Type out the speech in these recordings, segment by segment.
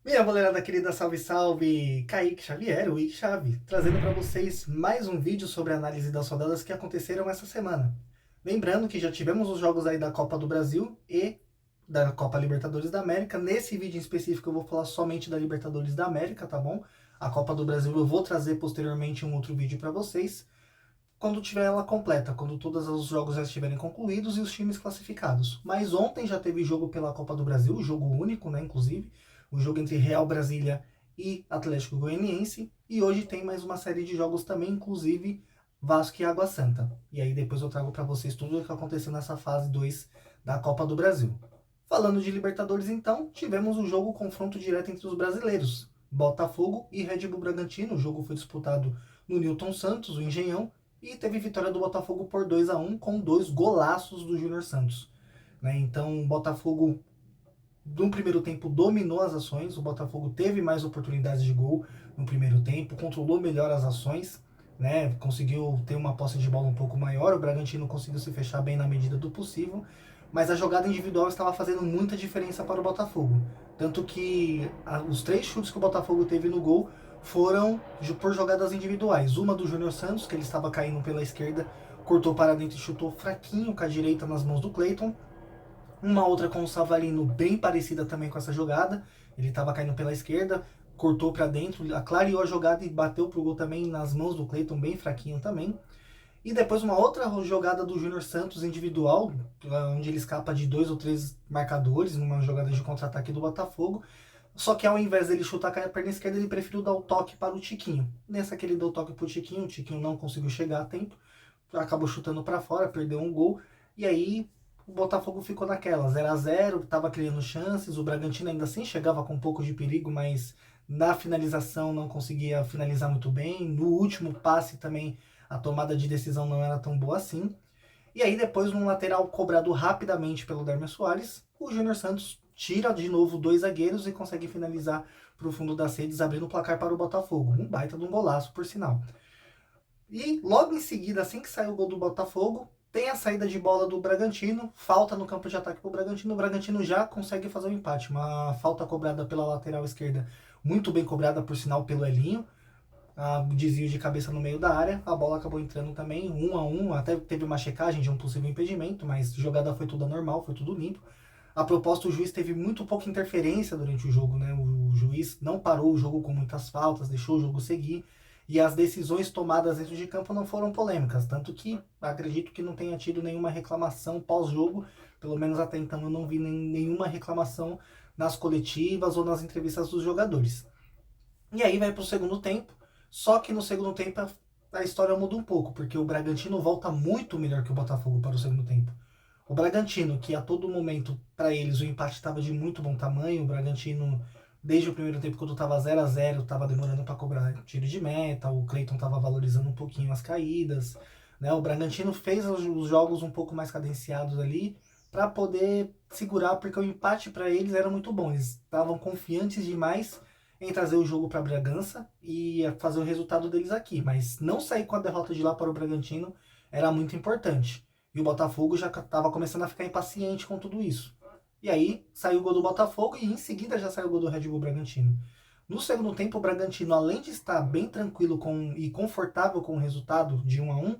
Minha boleirada querida, salve, salve! Kaique Xavier, o Ike Chave, trazendo para vocês mais um vídeo sobre a análise das rodadas que aconteceram essa semana. Lembrando que já tivemos os jogos aí da Copa do Brasil e da Copa Libertadores da América. Nesse vídeo em específico eu vou falar somente da Libertadores da América, tá bom? A Copa do Brasil eu vou trazer posteriormente um outro vídeo para vocês, quando tiver ela completa, quando todos os jogos já estiverem concluídos e os times classificados. Mas ontem já teve jogo pela Copa do Brasil, jogo único, né, inclusive, o jogo entre Real Brasília e Atlético Goianiense, e hoje tem mais uma série de jogos também, inclusive Vasco e Água Santa. E aí depois eu trago para vocês tudo o que aconteceu nessa fase 2 da Copa do Brasil. Falando de Libertadores então, tivemos o jogo confronto direto entre os brasileiros, Botafogo e Red Bull Bragantino. O jogo foi disputado no Newton Santos, o Engenhão, e teve vitória do Botafogo por 2-1 com dois golaços do Júnior Santos. Né? Então o Botafogo no primeiro tempo dominou as ações, o Botafogo teve mais oportunidades de gol no primeiro tempo, controlou melhor as ações, né? Conseguiu ter uma posse de bola um pouco maior, o Bragantino conseguiu se fechar bem na medida do possível, mas a jogada individual estava fazendo muita diferença para o Botafogo. Tanto que os 3 chutes que o Botafogo teve no gol foram por jogadas individuais. Uma do Júnior Santos, que ele estava caindo pela esquerda, cortou para dentro e chutou fraquinho com a direita nas mãos do Cleiton. Uma outra com o Savarino bem parecida também com essa jogada. Ele estava caindo pela esquerda, cortou para dentro, clareou a jogada e bateu pro gol também nas mãos do Cleiton, bem fraquinho também. E depois uma outra jogada do Júnior Santos individual, onde ele escapa de 2 ou 3 marcadores, numa jogada de contra-ataque do Botafogo. Só que ao invés dele chutar com a perna esquerda, ele preferiu dar o toque para o Tiquinho. Nessa que ele deu o toque para o Tiquinho não conseguiu chegar a tempo, acabou chutando para fora, perdeu um gol. E aí o Botafogo ficou naquela, 0-0, estava criando chances, o Bragantino ainda assim chegava com um pouco de perigo, mas na finalização não conseguia finalizar muito bem. No último passe também a tomada de decisão não era tão boa assim. E aí depois, num lateral cobrado rapidamente pelo Darmer Soares, o Júnior Santos tira de novo 2 zagueiros e consegue finalizar para o fundo das redes, abrindo o placar para o Botafogo. Um baita de um golaço, por sinal. E logo em seguida, assim que sai o gol do Botafogo, tem a saída de bola do Bragantino, falta no campo de ataque para o Bragantino já consegue fazer o empate. Uma falta cobrada pela lateral esquerda, muito bem cobrada, por sinal, pelo Elinho. Desvio de cabeça no meio da área, a bola acabou entrando também, 1-1, até teve uma checagem de um possível impedimento, mas a jogada foi toda normal, foi tudo limpo. A propósito, o juiz teve muito pouca interferência durante o jogo, né? O juiz não parou o jogo com muitas faltas, deixou o jogo seguir, e as decisões tomadas dentro de campo não foram polêmicas, tanto que acredito que não tenha tido nenhuma reclamação pós-jogo, pelo menos até então eu não vi nenhuma reclamação nas coletivas ou nas entrevistas dos jogadores. E aí vai para o segundo tempo, só que no segundo tempo a história muda um pouco, porque o Bragantino volta muito melhor que o Botafogo para o segundo tempo. O Bragantino, que a todo momento, para eles, o empate estava de muito bom tamanho. O Bragantino, desde o primeiro tempo, quando estava 0-0, estava demorando para cobrar tiro de meta. O Cleiton estava valorizando um pouquinho as caídas. Né? O Bragantino fez os jogos um pouco mais cadenciados ali para poder segurar, porque o empate para eles era muito bom. Eles estavam confiantes demais em trazer o jogo para Bragança e fazer o resultado deles aqui. Mas não sair com a derrota de lá para o Bragantino era muito importante. E o Botafogo já estava começando a ficar impaciente com tudo isso. E aí saiu o gol do Botafogo e em seguida já saiu o gol do Red Bull Bragantino. No segundo tempo, o Bragantino, além de estar bem tranquilo e confortável com o resultado de 1-1,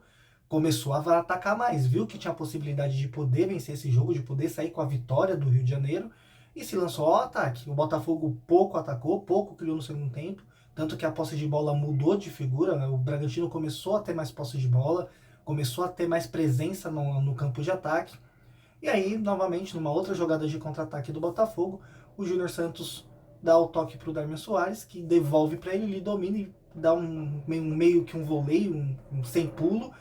começou a atacar mais. Viu que tinha a possibilidade de poder vencer esse jogo, de poder sair com a vitória do Rio de Janeiro e se lançou ao ataque. O Botafogo pouco atacou, pouco criou no segundo tempo, tanto que a posse de bola mudou de figura. Né? O Bragantino começou a ter mais posse de bola, começou a ter mais presença no campo de ataque. E aí, novamente, numa outra jogada de contra-ataque do Botafogo, o Júnior Santos dá o toque para o Darwin Soares, que devolve para ele, ele domina e dá meio que um voleio, um sem pulo,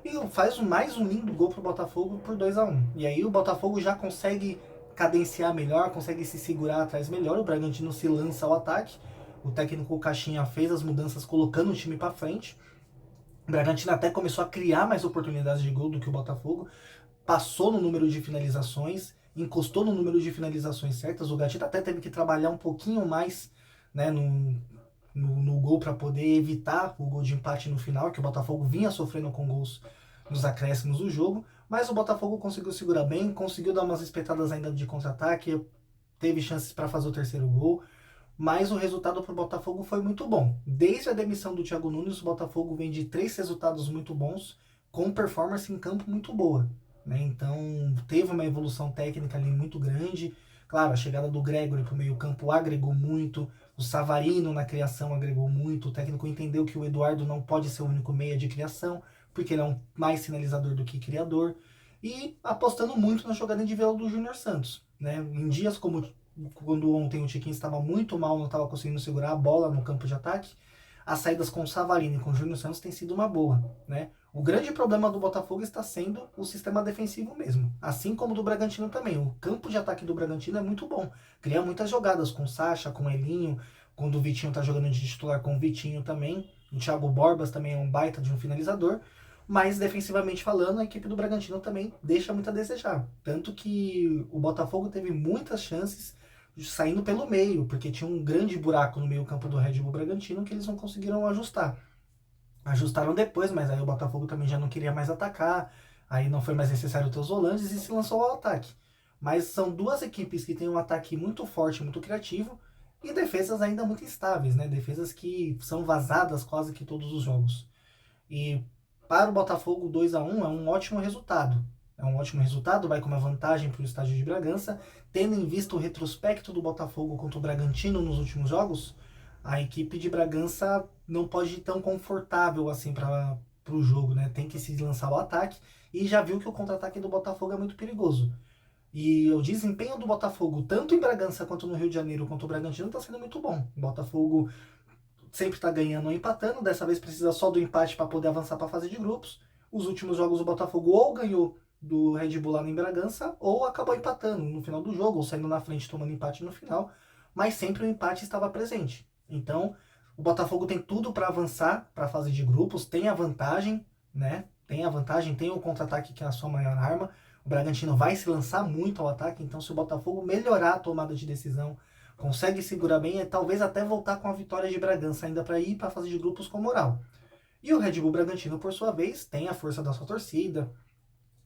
e faz mais um lindo gol para o Botafogo por 2-1. E aí o Botafogo já consegue cadenciar melhor, consegue se segurar atrás melhor, o Bragantino se lança ao ataque, o técnico Caixinha fez as mudanças colocando o time para frente, o Bragantino até começou a criar mais oportunidades de gol do que o Botafogo, passou no número de finalizações, encostou no número de finalizações certas. O Gatito até teve que trabalhar um pouquinho mais, né, no gol para poder evitar o gol de empate no final, que o Botafogo vinha sofrendo com gols nos acréscimos do jogo, mas o Botafogo conseguiu segurar bem, conseguiu dar umas espetadas ainda de contra-ataque, teve chances para fazer o terceiro gol, mas o resultado para o Botafogo foi muito bom. Desde a demissão do Thiago Nunes, o Botafogo vem de 3 resultados muito bons, com performance em campo muito boa. Né? Então teve uma evolução técnica ali muito grande. Claro, a chegada do Gregory para o meio campo agregou muito, o Savarino na criação agregou muito, o técnico entendeu que o Eduardo não pode ser o único meia de criação, porque ele é um mais sinalizador do que criador, e apostando muito na jogada individual do Júnior Santos. Né? Em dias como quando ontem o Tiquinho estava muito mal, não estava conseguindo segurar a bola no campo de ataque, as saídas com o Savarino e com o Júnior Santos têm sido uma boa. Né? O grande problema do Botafogo está sendo o sistema defensivo mesmo, assim como do Bragantino também. O campo de ataque do Bragantino é muito bom, cria muitas jogadas com o Sacha, com o Elinho, quando o Vitinho está jogando de titular com o Vitinho também. O Thiago Borbas também é um baita de um finalizador, mas defensivamente falando, a equipe do Bragantino também deixa muito a desejar. Tanto que o Botafogo teve muitas chances saindo pelo meio, porque tinha um grande buraco no meio campo do Red Bull Bragantino que eles não conseguiram ajustar. Ajustaram depois, mas aí o Botafogo também já não queria mais atacar, aí não foi mais necessário ter os volantes e se lançou ao ataque. Mas são duas equipes que têm um ataque muito forte, muito criativo, e defesas ainda muito instáveis, né? Defesas que são vazadas quase que todos os jogos. E para o Botafogo 2-1 é um ótimo resultado. É um ótimo resultado, vai com uma vantagem para o estádio de Bragança. Tendo em vista o retrospecto do Botafogo contra o Bragantino nos últimos jogos, a equipe de Bragança não pode ir tão confortável assim para o jogo, né? Tem que se lançar ao ataque e já viu que o contra-ataque do Botafogo é muito perigoso. E o desempenho do Botafogo, tanto em Bragança quanto no Rio de Janeiro, quanto o Bragantino, está sendo muito bom. O Botafogo sempre está ganhando ou empatando, dessa vez precisa só do empate para poder avançar para a fase de grupos. Os últimos jogos o Botafogo ou ganhou do Red Bull lá em Bragança, ou acabou empatando no final do jogo, ou saindo na frente tomando empate no final, mas sempre o empate estava presente. Então, o Botafogo tem tudo para avançar para a fase de grupos, tem a vantagem, né? Tem a vantagem, tem o contra-ataque que é a sua maior arma. O Bragantino vai se lançar muito ao ataque, então se o Botafogo melhorar a tomada de decisão, consegue segurar bem e talvez até voltar com a vitória de Bragança ainda para ir para a fase de grupos com moral. E o Red Bull Bragantino, por sua vez, tem a força da sua torcida.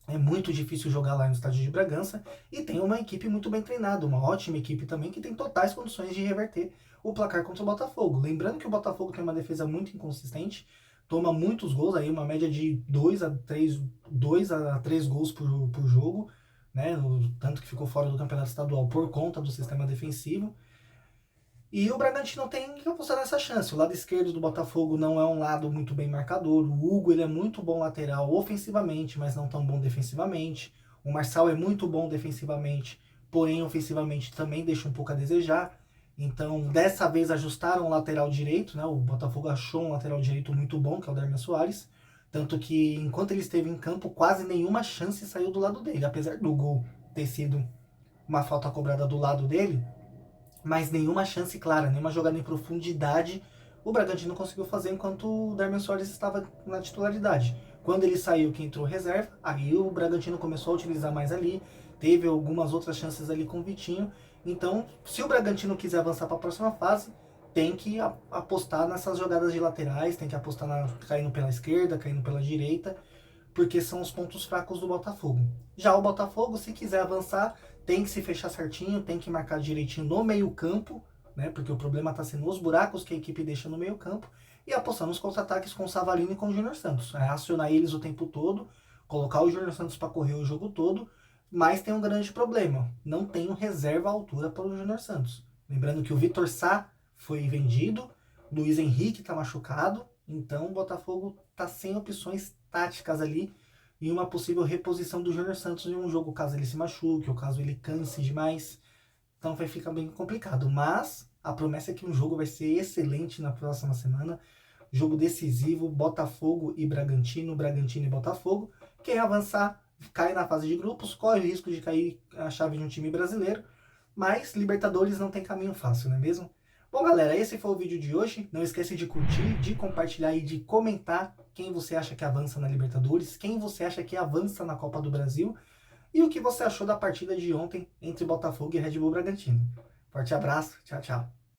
É muito difícil jogar lá no estádio de Bragança e tem uma equipe muito bem treinada, uma ótima equipe também que tem totais condições de reverter o placar contra o Botafogo. Lembrando que o Botafogo tem uma defesa muito inconsistente, toma muitos gols, aí uma média de 2 a 3 gols por jogo, né? Tanto que ficou fora do campeonato estadual por conta do sistema defensivo. E o Bragantino tem que apostar nessa chance. O lado esquerdo do Botafogo não é um lado muito bem marcador. O Hugo ele é muito bom lateral ofensivamente, mas não tão bom defensivamente. O Marçal é muito bom defensivamente, porém ofensivamente também deixa um pouco a desejar. Então, dessa vez ajustaram o lateral direito, né? O Botafogo achou um lateral direito muito bom, que é o Darmian Soares. Tanto que, enquanto ele esteve em campo, quase nenhuma chance saiu do lado dele. Apesar do gol ter sido uma falta cobrada do lado dele, mas nenhuma chance clara, nenhuma jogada em profundidade o Bragantino conseguiu fazer enquanto o Darmian Soares estava na titularidade. Quando ele saiu, que entrou reserva, aí o Bragantino começou a utilizar mais ali, teve algumas outras chances ali com o Vitinho. Então, se o Bragantino quiser avançar para a próxima fase, tem que apostar nessas jogadas de laterais, tem que apostar caindo pela esquerda, caindo pela direita, porque são os pontos fracos do Botafogo. Já o Botafogo, se quiser avançar, tem que se fechar certinho, tem que marcar direitinho no meio-campo, né? Porque o problema está sendo os buracos que a equipe deixa no meio-campo, e apostar nos contra-ataques com o Savarino e com o Júnior Santos. É acionar eles o tempo todo, colocar o Júnior Santos para correr o jogo todo, mas tem um grande problema: não tem um reserva à altura para o Júnior Santos. Lembrando que o Vitor Sá foi vendido, Luiz Henrique está machucado, então o Botafogo está sem opções táticas ali e uma possível reposição do Júnior Santos em um jogo, caso ele se machuque ou caso ele canse demais. Então vai ficar bem complicado. Mas a promessa é que o jogo vai ser excelente na próxima semana. Jogo decisivo, Botafogo e Bragantino, Bragantino e Botafogo. Quem avançar cai na fase de grupos, corre o risco de cair a chave de um time brasileiro. Mas Libertadores não tem caminho fácil, não é mesmo? Bom, galera, esse foi o vídeo de hoje. Não esquece de curtir, de compartilhar e de comentar quem você acha que avança na Libertadores, quem você acha que avança na Copa do Brasil e o que você achou da partida de ontem entre Botafogo e Red Bull Bragantino. Forte abraço, tchau, tchau.